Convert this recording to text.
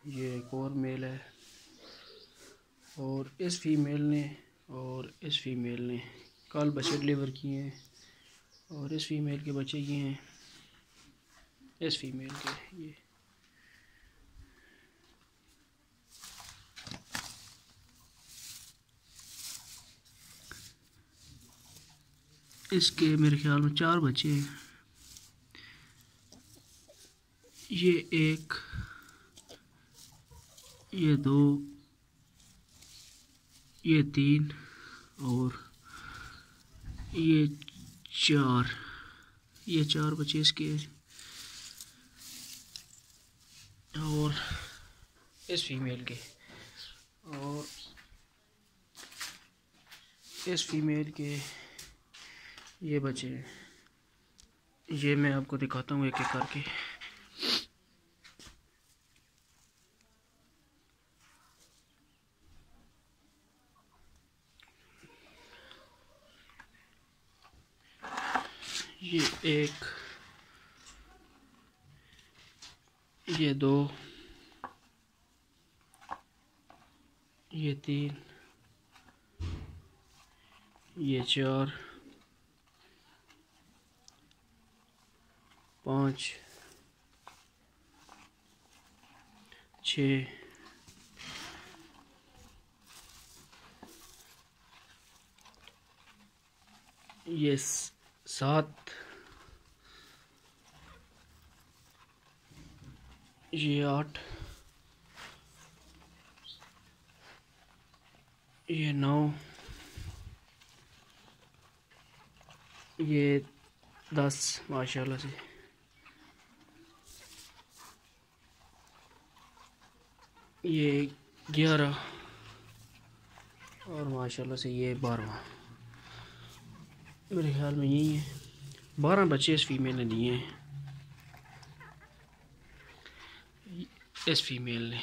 ये एक और मेल है, और इस फीमेल ने और इस फीमेल ने कल बच्चे डिलीवर किए हैं, और इस फीमेल के बच्चे ये हैं, इस फीमेल के ये। इसके मेरे ख्याल में 4 बच्चे हैं। ये 1, ये 2, ये 3 और ये 4। ये 4 बच्चे इसके हैं। और इस फीमेल के और इस फीमेल के ये बच्चे हैं। ये मैं आपको दिखाता हूँ एक एक करके। ये 1, ये 2, ये 3, ये 4, 5, 6, ये 7, ये 8, ये 9, ये 10 माशाल्लाह से, ये 11 और माशाल्लाह से ये 12। मेरे ख्याल में यही है। 12 बच्चे इस फीमेल ने दिए हैं, इस फीमेल ने।